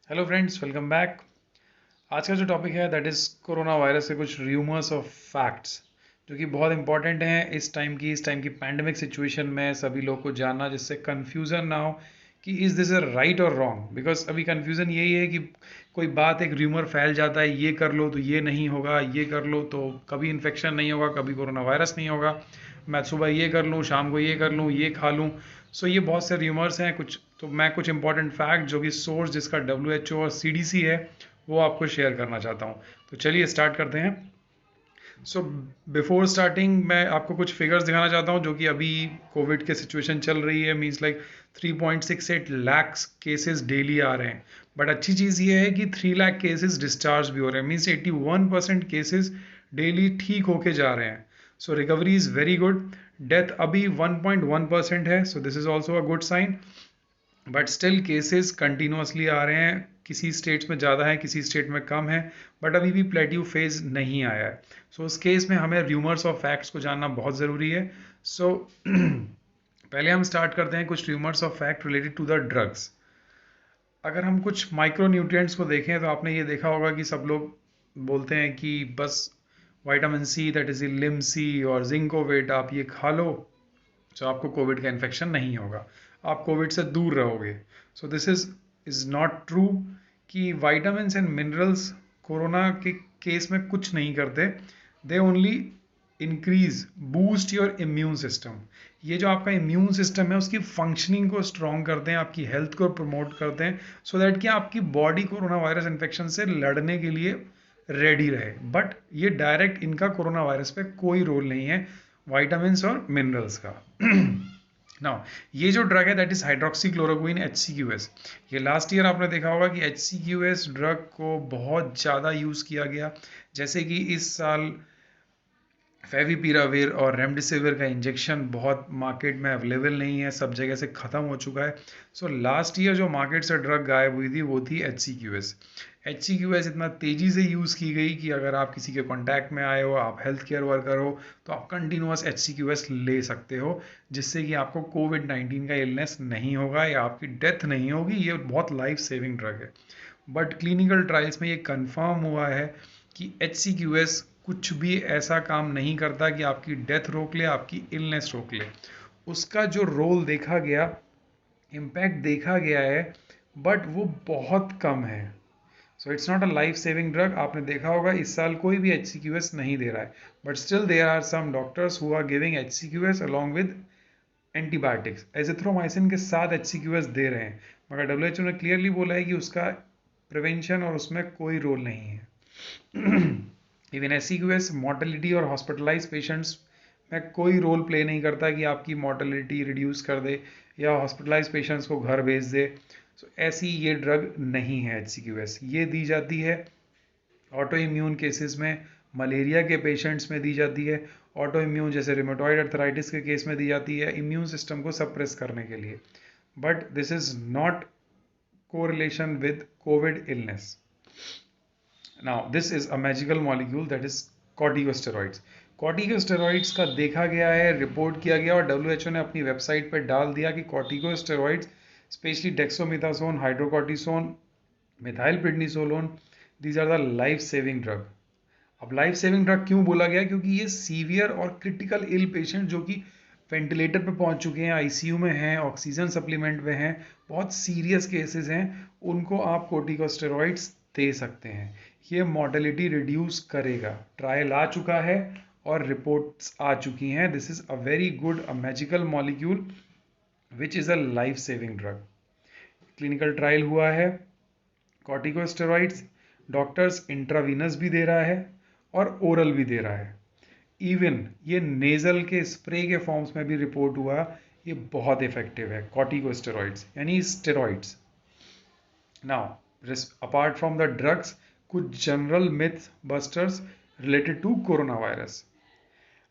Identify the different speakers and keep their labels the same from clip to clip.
Speaker 1: Hello friends, welcome back. आज का जो टॉपिक है दैट इज़ कोरोना वायरस के कुछ र्यूमर्स ऑफ फैक्ट्स जो कि बहुत इंपॉर्टेंट हैं इस टाइम की पैंडमिक सिचुएशन में सभी लोग को जानना, जिससे कन्फ्यूज़न ना हो कि इज़ दिस अ राइट और रॉन्ग। बिकॉज अभी कन्फ्यूज़न यही है कि कोई बात, एक र्यूमर फैल जाता है, ये कर लो तो ये नहीं होगा, ये कर लो तो कभी इन्फेक्शन नहीं होगा, कभी कोरोना वायरस नहीं होगा, मैं सुबह ये कर लूँ, शाम को ये कर लूँ, ये खा लूँ। सो ये बहुत से र्यूमर्स हैं कुछ। तो मैं कुछ इंपॉर्टेंट फैक्ट जो कि सोर्स जिसका WHO और CDC है वो आपको शेयर करना चाहता हूँ। तो चलिए स्टार्ट करते हैं। सो बिफोर स्टार्टिंग मैं आपको कुछ फिगर्स दिखाना चाहता हूँ जो कि अभी कोविड के सिचुएशन चल रही है। Means like 3.68 lakh cases daily आ रहे हैं। बट अच्छी चीज़ ये है कि 3 लाख केसेस डिस्चार्ज भी हो रहे हैं। मींस 81% केसेस डेली ठीक होके जा रहे हैं। So recovery is very good. Death अभी 1.1% है, so this is also a good sign. But still cases continuously आ रहे हैं। किसी स्टेट्स में ज़्यादा है, किसी स्टेट में कम है। बट अभी भी प्लेट्यू फेज नहीं आया है। सो उस केस में हमें र्यूमर्स और फैक्ट्स को जानना बहुत ज़रूरी है। सो पहले हम स्टार्ट करते हैं कुछ rumours of fact related to the drugs. अगर हम कुछ माइक्रो न्यूट्रिएंट्स को देखें तो आपने ये देखा होगा कि सब लोग बोलते हैं कि बस विटामिन सी, दैट इज लिम सी और जिंकोवेट, आप ये खा लो तो आपको कोविड का इन्फेक्शन नहीं होगा, आप कोविड से दूर रहोगे। सो दिस इज नॉट ट्रू कि वाइटामिन एंड मिनरल्स कोरोना के केस में कुछ नहीं करते। They only increase boost your immune system. ये जो आपका इम्यून सिस्टम है उसकी फंक्शनिंग को स्ट्रॉन्ग करते हैं, आपकी हेल्थ को प्रमोट करते हैं, सो दैट कि आपकी बॉडी कोरोना वायरस इन्फेक्शन से लड़ने के लिए रेडी रहे। बट ये डायरेक्ट इनका कोरोना वायरस पे कोई रोल नहीं है, वाइटामिन और मिनरल्स का। नाउ ये जो ड्रग है that is hydroxy chloroquine HCQS। ये लास्ट ईयर आपने देखा होगा कि HCQS ड्रग को बहुत ज़्यादा यूज़ किया गया। जैसे कि इस साल फेविपिराविर और रेमडेसिविर का इंजेक्शन बहुत मार्केट में अवेलेबल नहीं है, सब जगह से ख़त्म हो चुका है। सो लास्ट ईयर जो मार्केट से ड्रग गायब हुई थी वो थी HCQS। HCQS इतना तेज़ी से यूज़ की गई कि अगर आप किसी के कॉन्टैक्ट में आए हो, आप हेल्थ केयर वर्कर हो, तो आप कंटिन्यूस HCQS ले सकते हो, जिससे कि आपको कोविड-19 का इलनेस नहीं होगा या आपकी डेथ नहीं होगी। ये बहुत लाइफ सेविंग ड्रग है। बट क्लिनिकल ट्रायल्स में ये कंफर्म हुआ है कि HCQS कुछ भी ऐसा काम नहीं करता कि आपकी डेथ रोक ले, आपकी इलनेस रोक ले। उसका जो रोल देखा गया, इम्पैक्ट देखा गया है, बट वो बहुत कम है। So it's not a life saving drug. आपने देखा होगा इस साल कोई भी HCQS नहीं दे रहा है, but still there are some doctors who are giving HCQS along with antibiotics. Azithromycin के साथ HCQS दे रहे हैं, मगर WHO ने क्लियरली बोला है कि उसका प्रिवेंशन और उसमें कोई रोल नहीं है। इवन HCQS मोर्टेलिटी और हॉस्पिटलाइज पेशेंट्स में कोई रोल प्ले नहीं करता कि आपकी मोर्टेलिटी रिड्यूस कर दे या हॉस्पिटलाइज पेशेंट्स को घर भेज दे। सो ऐसी ये ड्रग नहीं है HCQS। ये दी जाती है ऑटो इम्यून केसेस में, मलेरिया के पेशेंट्स में दी जाती है, ऑटो इम्यून जैसे रिमेटॉइड अर्थराइटिस के केस में दी जाती है, इम्यून सिस्टम को सप्रेस करने के लिए। But this is not correlation with Covid illness. Now this is a magical molecule that is corticosteroids. Corticosteroids का देखा गया है, रिपोर्ट किया गया और WHO ने अपनी वेबसाइट पर डाल दिया कि corticosteroids specially dexamethasone, hydrocortisone, methyl prednisolone, these are the life saving drug. अब लाइफ सेविंग ड्रग क्यों बोला गया? क्योंकि ये सीवियर और क्रिटिकल इल पेशेंट जो कि वेंटिलेटर पे पहुंच चुके हैं, ICU में हैं, ऑक्सीजन सप्लीमेंट में हैं, बहुत सीरियस केसेस हैं, उनको आप कोर्टिकोस्टेरॉइड्स दे सकते हैं। ये मॉर्टेलिटी रिड्यूस करेगा। ट्रायल आ चुका है और रिपोर्ट्स आ चुकी हैं। This is a very good, a magical molecule which is a life saving drug. Clinical trial हुआ है। कॉर्टिकोस्टेरॉइड्स डॉक्टर्स इंट्रावीनस भी दे रहा है और ओरल भी दे रहा है। इवन ये नेजल के स्प्रे के फॉर्म्स में भी रिपोर्ट हुआ, ये बहुत इफेक्टिव है कॉर्टिकोस्टेरॉइड्स यानी steroids. Now apart from the drugs, कुछ general myth busters related to corona virus.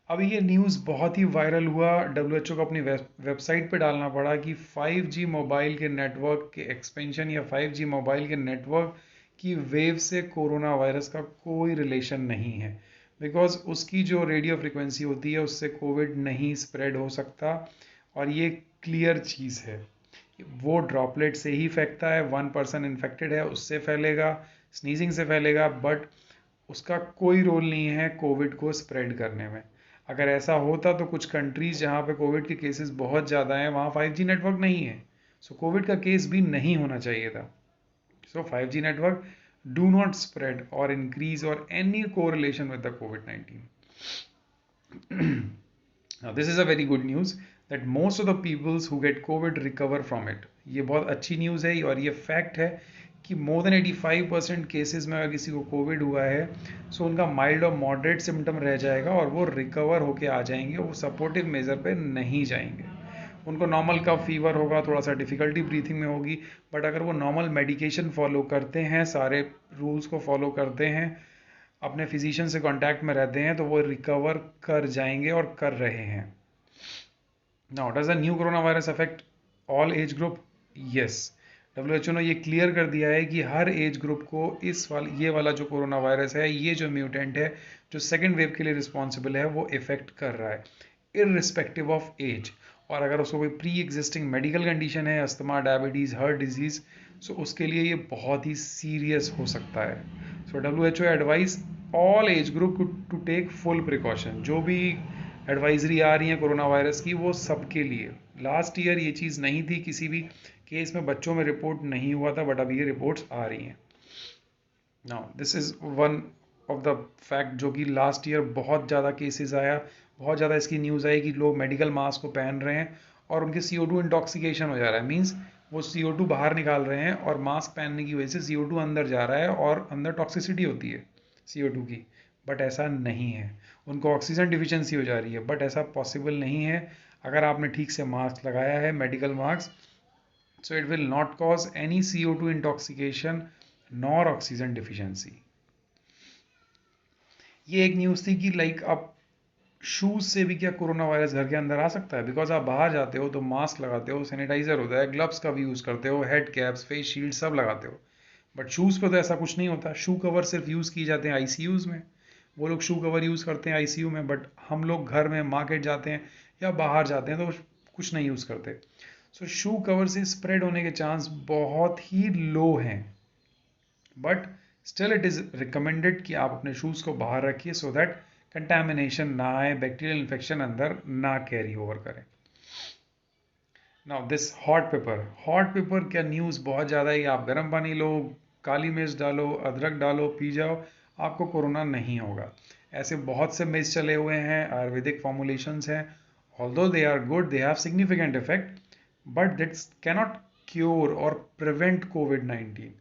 Speaker 1: अभी ये न्यूज़ बहुत ही वायरल हुआ, WHO को अपनी वेबसाइट पे डालना पड़ा कि 5G मोबाइल के नेटवर्क के एक्सपेंशन या 5G मोबाइल के नेटवर्क की वेव से कोरोना वायरस का कोई रिलेशन नहीं है। बिकॉज उसकी जो रेडियो फ्रिक्वेंसी होती है उससे कोविड नहीं स्प्रेड हो सकता, और ये क्लियर चीज़ है। वो ड्रॉपलेट से ही फेंकता है, 1 पर्सन इन्फेक्टेड है उससे फैलेगा, स्नीजिंग से फैलेगा, बट उसका कोई रोल नहीं है कोविड को स्प्रेड करने में। अगर ऐसा होता तो कुछ कंट्रीज जहाँ पे कोविड के केसेस बहुत ज़्यादा हैं वहाँ 5G नेटवर्क नहीं है, सो कोविड का केस भी नहीं होना चाहिए था। सो 5G network do not spread और इंक्रीज और any correlation with the COVID-19. Now, this is a very good news that most of the peoples who get COVID recover from it. ये बहुत अच्छी न्यूज़ है और ये फैक्ट है कि मोर देन 85% केसेस में अगर किसी को कोविड हुआ है सो उनका माइल्ड और मॉडरेट सिम्टम रह जाएगा और वो रिकवर होके आ जाएंगे, वो सपोर्टिव मेजर पे नहीं जाएंगे। उनको नॉर्मल कफ फीवर होगा, थोड़ा सा डिफिकल्टी ब्रीथिंग में होगी, बट अगर वो नॉर्मल मेडिकेशन फॉलो करते हैं, सारे रूल्स को फॉलो करते हैं, अपने फिजिशियन से कांटेक्ट में रहते हैं, तो वो रिकवर कर जाएंगे और कर रहे हैं। Now does the new corona virus affect all age group? Yes, WHO ने ये क्लियर कर दिया है कि हर एज ग्रुप को ये वाला जो कोरोना वायरस है, ये जो म्यूटेंट है जो सेकेंड वेव के लिए रिस्पॉन्सिबल है, वो इफेक्ट कर रहा है इररिस्पेक्टिव ऑफ एज। और अगर उसको कोई प्री एग्जिस्टिंग मेडिकल कंडीशन है, asthma, diabetes, heart disease, so उसके लिए ये बहुत ही सीरियस हो सकता है। So WHO advice all age group to take full precaution. जो भी एडवाइजरी आ रही है कोरोना वायरस की, वो सबके लिए। लास्ट ईयर ये चीज़ नहीं थी, किसी भी केस में बच्चों में रिपोर्ट नहीं हुआ था, बट अभी ये रिपोर्ट्स आ रही हैं। Now this is one of the fact जो कि लास्ट ईयर बहुत ज़्यादा केसेस आया, बहुत ज़्यादा इसकी न्यूज़ आई कि लोग मेडिकल मास्क को पहन रहे हैं और उनके CO2 इंटॉक्सिकेशन हो जा रहा है। मीन्स वो CO2 बाहर निकाल रहे हैं और मास्क पहनने की वजह से CO2 अंदर जा रहा है और अंदर टॉक्सिसिटी होती है CO2 की, बट ऐसा नहीं है। उनको ऑक्सीजन डिफिशियंसी हो जा रही है, बट ऐसा पॉसिबल नहीं है अगर आपने ठीक से मास्क लगाया है, medical mask, so it will not cause any CO2 intoxication nor oxygen deficiency. ये एक न्यूज़ थी कि लाइक आप शूज़ से भी क्या कोरोना वायरस घर के अंदर आ सकता है, बिकॉज आप बाहर जाते हो तो मास्क लगाते हो, सैनिटाइजर होता है, ग्लव्स का भी यूज़ करते हो, हेड कैप्स, फेस शील्ड सब लगाते हो, बट शूज़ पे तो ऐसा कुछ नहीं होता। शू कवर सिर्फ यूज़ किए जाते हैं ICUs में, वो लोग शू कवर यूज़ करते हैं ICU में, बट हम लोग घर में मार्केट जाते हैं या बाहर जाते हैं तो कुछ नहीं यूज़ करते। सो शू कवर से स्प्रेड होने के चांस बहुत ही लो हैं, but still it is recommended कि आप अपने शूज़ को बाहर रखिए सो दैट कंटैमिनेशन ना आए, बैक्टीरियल इन्फेक्शन अंदर ना कैरी ओवर करें। नाउ दिस हॉट पेपर क्या न्यूज़ बहुत ज़्यादा है, आप गर्म पानी लो, काली मिर्च डालो, अदरक डालो, पी जाओ, आपको कोरोना नहीं होगा। ऐसे बहुत से मिथ चले हुए हैं, आयुर्वेदिक फॉर्मुलेशंस हैं, although they are good, they have significant effect, but these cannot cure और प्रिवेंट COVID-19।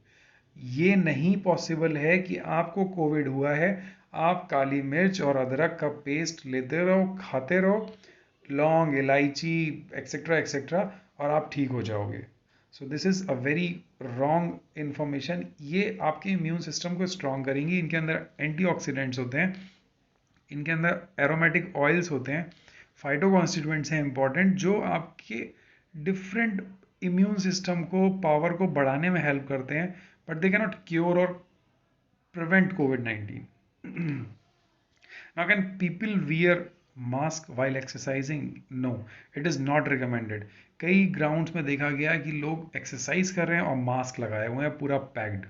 Speaker 1: ये नहीं पॉसिबल है कि आपको कोविड हुआ है, आप काली मिर्च और अदरक का पेस्ट लेते रहो, खाते रहो, लौंग, इलायची एक्सेट्रा एक्सेट्रा, और आप ठीक हो जाओगे। सो this is a very wrong information. ये आपके इम्यून सिस्टम को स्ट्रॉन्ग करेंगी। इनके अंदर एंटीऑक्सीडेंट्स होते हैं, इनके अंदर एरोमेटिक ऑयल्स होते हैं, फाइटो कॉन्स्टिट्यूएंट्स हैं इंपॉर्टेंट, जो आपके डिफरेंट इम्यून सिस्टम को, पावर को बढ़ाने में हेल्प करते हैं, बट दे कैनॉट क्योर और prevent COVID-19. Now, can people wear mask while exercising? No, it is not recommended. कई ग्राउंड्स में देखा गया कि लोग एक्सरसाइज कर रहे हैं और मास्क लगाए हुए हैं पूरा पैक्ड।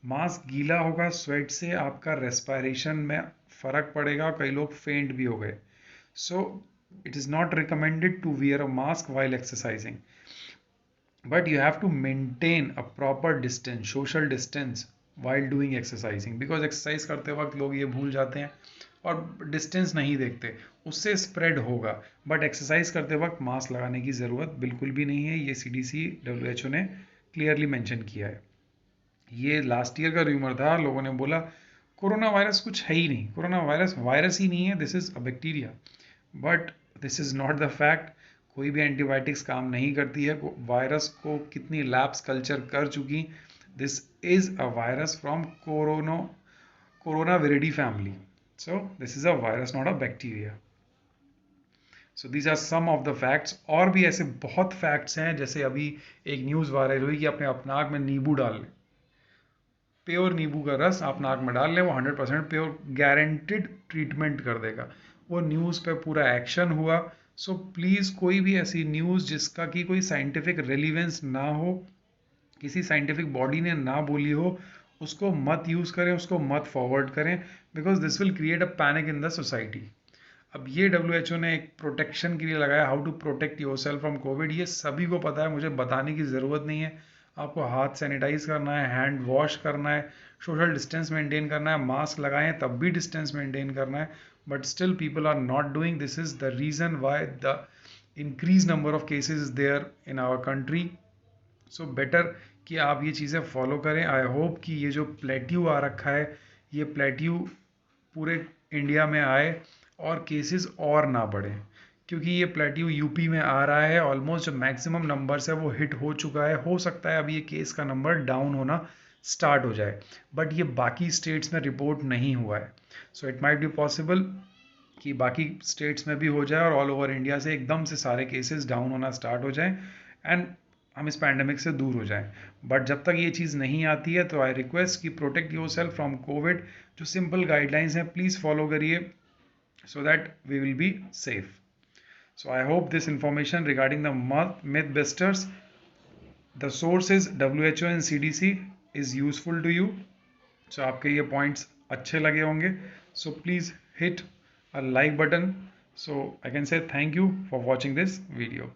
Speaker 1: मास्क गीला होगा, स्वेट से आपका रेस्पिरेशन में फर्क पड़ेगा, कई लोग फेंट भी हो गए। So it is not recommended to wear a mask while exercising, but you have to maintain a proper distance, social distance while doing exercising, because exercise करते वक्त लोग ये भूल जाते हैं और डिस्टेंस नहीं देखते, उससे स्प्रेड होगा। बट एक्सरसाइज करते वक्त मास्क लगाने की ज़रूरत बिल्कुल भी नहीं है, ये CDC WHO ने क्लियरली मेंशन किया है। ये लास्ट ईयर का र्यूमर था, लोगों ने बोला कोरोना वायरस कुछ है ही नहीं, कोरोना वायरस ही नहीं है, this is a bacteria, but this is not the fact. कोई भी एंटीबायोटिक्स काम नहीं करती है, वायरस को कितनी लैब्स कल्चर कर चुकी। This is a virus from coronaviridae family, so this is a virus not a bacteria. So these are some of the facts. और भी ऐसे बहुत फैक्ट्स हैं, जैसे अभी एक न्यूज़ वायरल हुई कि अपने नाक में नींबू डाल लें, प्योर नींबू का रस आप नाक में डाल लें, वो 100% प्योर गारंटेड ट्रीटमेंट कर देगा। वो न्यूज़ पे पूरा एक्शन हुआ, सो प्लीज़ कोई भी ऐसी न्यूज़ जिसका कि कोई साइंटिफिक रेलिवेंस ना हो, किसी साइंटिफिक बॉडी ने ना बोली हो, उसको मत यूज़ करें, उसको मत फॉरवर्ड करें, because this will create a panic in the society. अब ये WHO ने एक प्रोटेक्शन के लिए लगाया, how to protect yourself from COVID, ये सभी को पता है, मुझे बताने की ज़रूरत नहीं है। आपको हाथ सैनिटाइज करना है, हैंड वॉश करना है, सोशल डिस्टेंस मेंटेन करना है, मास्क लगाएं तब भी डिस्टेंस मेंटेन करना है, but still people are not doing. This is the reason why the increase number of cases is there in our country. So better कि आप ये चीज़ें फॉलो करें। आई होप कि ये जो प्लेट्यू आ रखा है, ये प्लेट्यू पूरे इंडिया में आए और केसेस और ना बढ़े, क्योंकि ये प्लेट्यू यूपी में आ रहा है, ऑलमोस्ट जो मैक्सिमम नंबर्स है वो हिट हो चुका है। हो सकता है अभी ये केस का नंबर डाउन होना स्टार्ट हो जाए, बट ये बाकी स्टेट्स में रिपोर्ट नहीं हुआ है। So it might be possible कि बाकी स्टेट्स में भी हो जाए और ऑल ओवर इंडिया से एकदम से सारे केसेस डाउन होना स्टार्ट हो जाए एंड हम इस पैंडमिक से दूर हो जाएं। बट जब तक ये चीज़ नहीं आती है तो आई रिक्वेस्ट कि protect yourself from Covid. जो सिंपल गाइडलाइंस हैं प्लीज़ फॉलो करिए, so that we will be safe. So I hope this information regarding the Mythbusters, the source is WHO and CDC, is useful to you. So आपके ये points अच्छे लगे होंगे. So please hit a like button. So I can say thank you for watching this video.